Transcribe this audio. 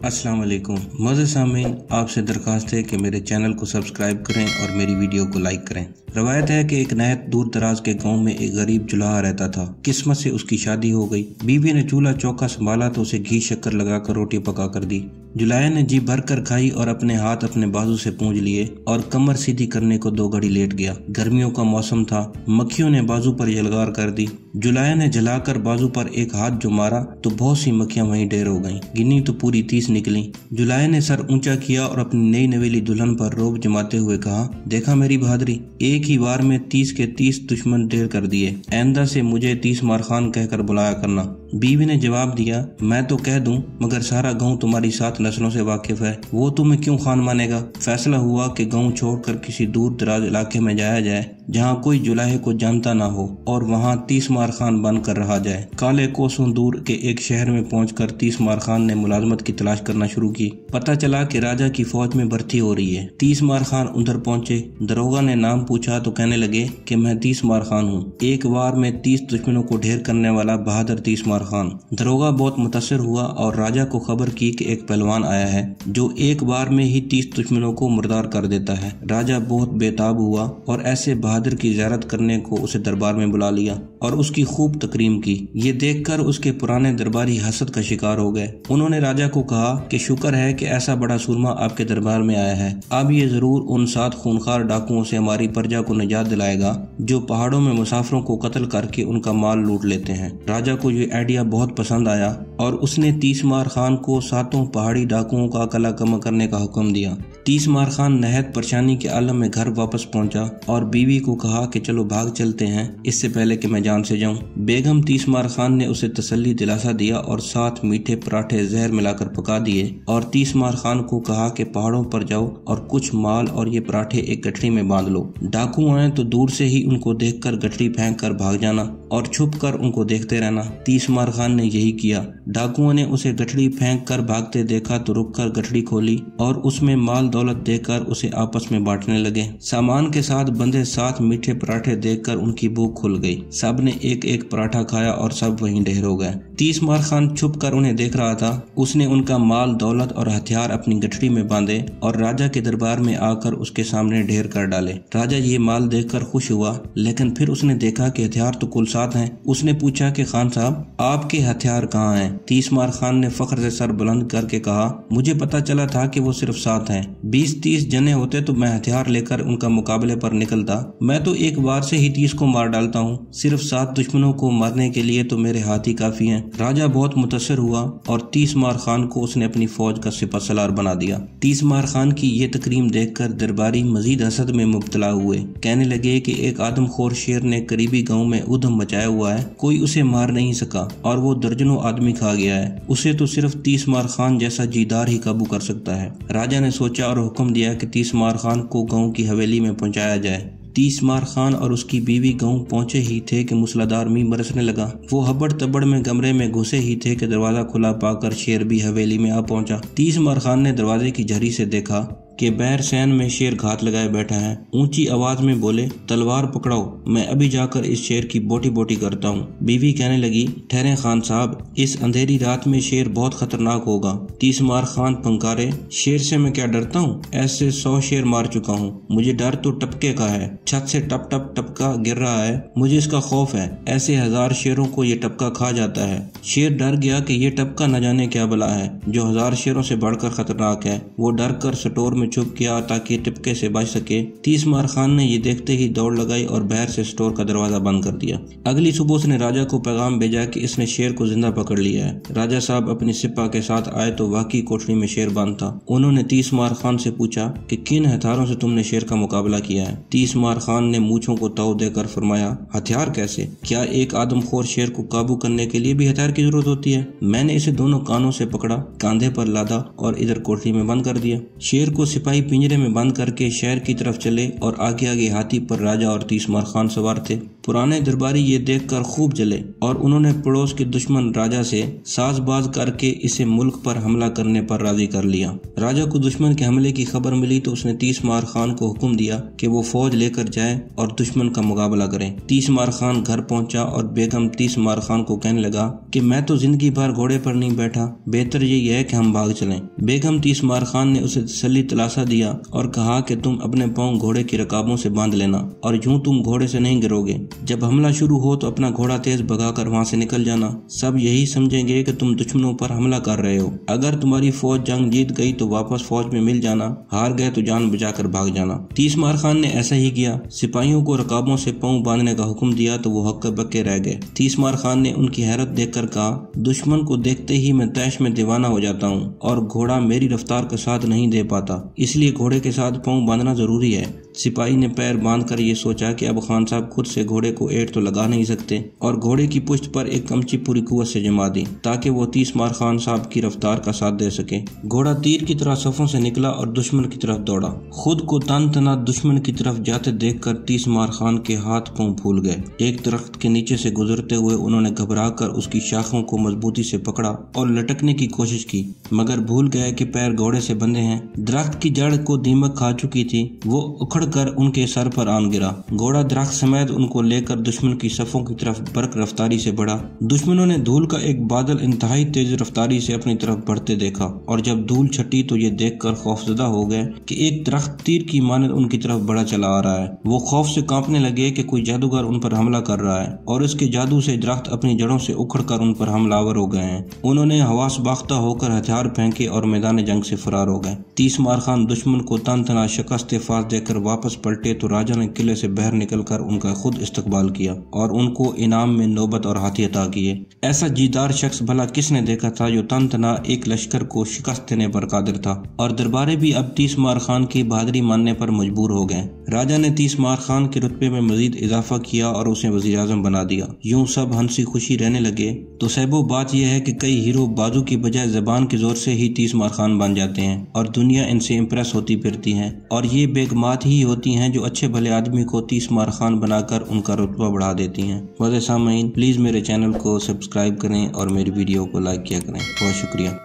अस्सलाम वालेकुम मज़े सामीन, आपसे दरख्वास्त है कि मेरे चैनल को सब्सक्राइब करें और मेरी वीडियो को लाइक करें। रवायत है कि एक नहायत दूर दराज के गांव में एक गरीब जुलाहा रहता था। किस्मत से उसकी शादी हो गई। बीवी ने चूल्हा चौका संभाला तो उसे घी शक्कर लगाकर रोटी पका कर दी। जुलाहे ने जी भर कर खाई और अपने हाथ अपने बाजू से पूंछ लिए और कमर सीधी करने को 2 घड़ी लेट गया। गर्मियों का मौसम था, मक्खियों ने बाजू पर यलगार कर दी। जुलाहे ने जलाकर बाजू पर एक हाथ जो मारा तो बहुत सी मक्खियां वहीं ढेर हो गईं। गिनी तो पूरी 30 निकली। जुलाहे ने सर ऊंचा किया और अपनी नई नवेली दुल्हन पर रोब जमाते हुए कहा, देखा मेरी बहादुरी, एक ही बार में 30 के 30 दुश्मन ढेर कर दिए। आइंदा से मुझे 30 मार खान कहकर बुलाया करना। बीवी ने जवाब दिया, मैं तो कह दूं, मगर सारा गांव तुम्हारी 7 नस्लों से वाकिफ है, वो तुम्हें क्यों खान मानेगा। फैसला हुआ कि गांव छोड़कर किसी दूर दराज इलाके में जाया जाए जहां कोई जुलाहे को जानता ना हो और वहां 30 मार खान बनकर रहा जाए। काले कोसों दूर के एक शहर में पहुंचकर 30 मार खान ने मुलाजमत की तलाश करना शुरू की। पता चला कि राजा की फौज में भर्ती हो रही है। 30 मार खान उधर पहुंचे। दरोगा ने नाम पूछा तो कहने लगे कि मैं 30 मार खान हूँ, एक बार में 30 दुश्मनों को ढेर करने वाला बहादुर 30 मार खान। दरोगा बहुत मुतासिर हुआ और राजा को खबर की कि एक पहलवान आया है जो एक बार में ही 30 दुश्मनों को मुर्दार कर देता है। राजा बहुत बेताब हुआ और ऐसे बहादुर की ज़ियारत करने को उसे दरबार में बुला लिया और उसकी खूब तकरीम की। ये देखकर उसके पुराने दरबारी हसद का शिकार हो गए। उन्होंने राजा को कहा कि शुक्र है कि ऐसा बड़ा सूरमा आपके दरबार में आया है। अब ये जरूर उन 7 खूनखार डाकुओं से हमारी प्रजा को निजात दिलाएगा जो पहाड़ों में मुसाफिरों को कत्ल करके उनका माल लूट लेते हैं। राजा को ये आइडिया बहुत पसंद आया और उसने 30 मार खान को 7 पहाड़ी डाकुओं का कला कम करने का हुक्म दिया। 30 मार खान नहायत परेशानी के आलम में घर वापस पहुंचा और बीवी को कहा कि चलो भाग चलते हैं, इससे पहले कि मैं जान से जाऊं। बेगम 30 मार खान ने उसे तसल्ली दिलासा दिया और 7 मीठे पराठे जहर मिलाकर पका दिए और 30 मार खान को कहा कि पहाड़ों पर जाओ और कुछ माल और ये पराठे एक गठरी में बांध लो। डाकू आए तो दूर से ही उनको देखकर गठरी फेंक कर भाग जाना और छुप कर उनको देखते रहना। 30 मार खान ने यही किया। डाकुओं ने उसे गठरी फेंक कर भागते देखा तो रुककर गठरी खोली और उसमें माल दौलत देकर उसे आपस में बांटने लगे। सामान के साथ बंधे 7 मीठे पराठे देखकर उनकी भूख खुल गई। सब ने एक एक पराठा खाया और सब वहीं ढेर हो गए। 30 मार खान छुप कर उन्हें देख रहा था। उसने उनका माल दौलत और हथियार अपनी गठरी में बांधे और राजा के दरबार में आकर उसके सामने ढेर कर डाले। राजा ये माल देखकर खुश हुआ, लेकिन फिर उसने देखा कि हथियार तो कुल 7 हैं। उसने पूछा कि खान साहब, आपके हथियार कहाँ हैं? 30 मार खान ने फख्र से सर बुलंद करके कहा, मुझे पता चला था कि वो सिर्फ 7 हैं। 20-30 जने होते तो मैं हथियार लेकर उनका मुकाबले पर निकलता। मैं तो एक बार से ही 30 को मार डालता हूँ। सिर्फ 7 दुश्मनों को मारने के लिए तो मेरे हाथ ही काफी हैं। राजा बहुत मुतासिर हुआ और 30 मार खान को उसने अपनी फौज का सिपहसालार बना दिया। 30 मार खान की ये तकरीम देखकर दरबारी मजीद हसद में मुब्तला हुए। कहने लगे कि एक आदमखोर शेर ने करीबी गांव में उधम मचाया हुआ है, कोई उसे मार नहीं सका और वो दर्जनों आदमी खा गया है। उसे तो सिर्फ 30 मार खान जैसा जीदार ही काबू कर सकता है। राजा ने सोचा और हुक्म दिया कि 30 मार खान को गांव की हवेली में पहुंचाया जाए। 30 मार खान और उसकी बीवी गांव पहुंचे ही थे कि मूसलाधार मींह बरसने लगा। वो हबड़ तबड़ में कमरे में घुसे ही थे कि दरवाजा खुला पाकर शेर भी हवेली में आ पहुंचा। 30 मार खान ने दरवाजे की झरी से देखा कि बैर सैन में शेर घात लगाए बैठा है। ऊंची आवाज में बोले, तलवार पकड़ाओ, मैं अभी जाकर इस शेर की बोटी बोटी करता हूँ। बीवी कहने लगी, ठहरे खान साहब, इस अंधेरी रात में शेर बहुत खतरनाक होगा। 30 मार खान पंकारे, शेर से मैं क्या डरता हूँ, ऐसे 100 शेर मार चुका हूँ। मुझे डर तो टपके का है, छत से टप टप टपका गिर रहा है, मुझे इसका खौफ है। ऐसे 1000 शेरों को ये टपका खा जाता है। शेर डर गया कि ये टपका न जाने क्या बला है जो 1000 शेरों से बढ़कर खतरनाक है। वो डर कर स्टोर में छुप किया ताकि टिपके से बच सके। 30 मार खान ने ये देखते ही दौड़ लगाई और बाहर से स्टोर का दरवाजा बंद कर दिया। अगली सुबह उसने राजा को पैगाम भेजा कि इसने शेर को जिंदा पकड़ लिया है। राजा साहब अपनी सिपा के साथ आए तो वाकई कोठरी में शेर बंद था। उन्होंने 30 मार खान से पूछा कि किन हथियारों से तुमने शेर का मुकाबला किया है। 30 मार खान ने मूंछों को ताव देकर फरमाया, हथियार कैसे? क्या एक आदमखोर शेर को काबू करने के लिए भी हथियार की जरूरत होती है? मैंने इसे दोनों कानों से पकड़ा, कांधे पर लादा और इधर कोठरी में बंद कर दिया। शेर को सिपाही पिंजरे में बंद करके शहर की तरफ चले और आगे आगे हाथी पर राजा और 30 मार खान सवार थे। पुराने दरबारी ये देखकर खूब जले और उन्होंने पड़ोस के दुश्मन राजा से साजबाज करके इसे मुल्क पर हमला करने पर राजी कर लिया। राजा को दुश्मन के हमले की खबर मिली तो उसने तीसमार खान को हुक्म दिया कि वो फौज लेकर जाए और दुश्मन का मुकाबला करें। तीसमार खान घर पहुंचा और बेगम तीसमार खान को कहने लगा कि मैं तो जिंदगी भर घोड़े पर नहीं बैठा, बेहतर यही है कि हम भाग चलें। बेगम तीसमार खान ने उसे तसल्ली तलाशा दिया और कहा कि तुम अपने पांव घोड़े की रकाबों से बांध लेना और यूं तुम घोड़े से नहीं गिरोगे। जब हमला शुरू हो तो अपना घोड़ा तेज भगाकर वहां से निकल जाना। सब यही समझेंगे कि तुम दुश्मनों पर हमला कर रहे हो। अगर तुम्हारी फौज जंग जीत गई तो वापस फौज में मिल जाना, हार गए तो जान बचाकर भाग जाना। तीसमार खान ने ऐसा ही किया। सिपाहियों को रकाबों से पांव बांधने का हुक्म दिया तो वो हक्के बक्के रह गए। तीसमार खान ने उनकी हैरत देखकर कहा, दुश्मन को देखते ही मैं तैश में दीवाना हो जाता हूँ और घोड़ा मेरी रफ्तार का साथ नहीं दे पाता, इसलिए घोड़े के साथ पांव बांधना जरूरी है। सिपाही ने पैर बांधकर ये सोचा कि अब खान साहब खुद से घोड़े को एट तो लगा नहीं सकते और घोड़े की पुश्त पर एक कमची पूरी कुव्वत से जमा दी ताकि वो तीसमार खान साहब की रफ्तार का साथ दे सके। घोड़ा तीर की तरह सफों से निकला और दुश्मन की तरफ दौड़ा। खुद को तन तना दुश्मन की तरफ जाते देखकर तीसमार खान के हाथ पांव फूल गए। एक दरख्त के नीचे से गुजरते हुए उन्होंने घबराकर उसकी शाखों को मजबूती से पकड़ा और लटकने की कोशिश की, मगर भूल गए कि पैर घोड़े से बंधे हैं। दरख्त की जड़ को दीमक खा चुकी थी, वो उखड़कर उनके सर पर आन गिरा। घोड़ा दरख्त समेत उनको लेकर दुश्मन की सफों की तरफ बर्क रफ्तारी से बढ़ा। दुश्मनों ने धूल का एक बादल इंतहाई तेज रफ्तारी से अपनी तरफ बढ़ते देखा और जब धूल छटी तो ये देखकर खौफजदा हो गए कि एक दरख्त तीर की मानद उनकी तरफ बढ़ा चला आ रहा है। वो खौफ से कांपने लगे कि कोई जादूगर उन पर हमला कर रहा है और इसके जादू से दरख्त अपनी जड़ों से उखड़कर उन पर हमलावर हो गए हैं। उन्होंने हवास बाख्ता होकर हथियार फेंके और मैदान जंग से फरार हो गए। तीसमार खान दुश्मन को तन तना शिकस्त फास देकर वापस पलटे तो राजा ने किले से बाहर निकलकर उनका खुद इस्तकबाल किया और उनको इनाम में नौबत और हाथी अता किए। ऐसा जीदार शख्स भला किसने देखा था जो तन तना एक लश्कर को शिकस्त देने पर कादिर था। और दरबारे भी अब तीसमार खान की बहादुरी मानने पर मजबूर हो गए। राजा ने तीसमार खान के रुतबे में मजीद इजाफा किया और उसे वजीर आजम बना दिया। यूं सब हंसी खुशी रहने लगे। तो साहबो बात यह है कि कई हीरो बाजू की बजाय जबान के जोर से ही तीसमार खान बन जाते हैं और दुनिया इनसे इम्प्रेस होती फिरती है और ये बेगमात ही होती हैं जो अच्छे भले आदमी को तीसमार खान बनाकर उनका रुतबा बढ़ा देती हैं। वज़े सामीन प्लीज़ मेरे चैनल को सब्सक्राइब करें और मेरी वीडियो को लाइक किया करें। बहुत शुक्रिया।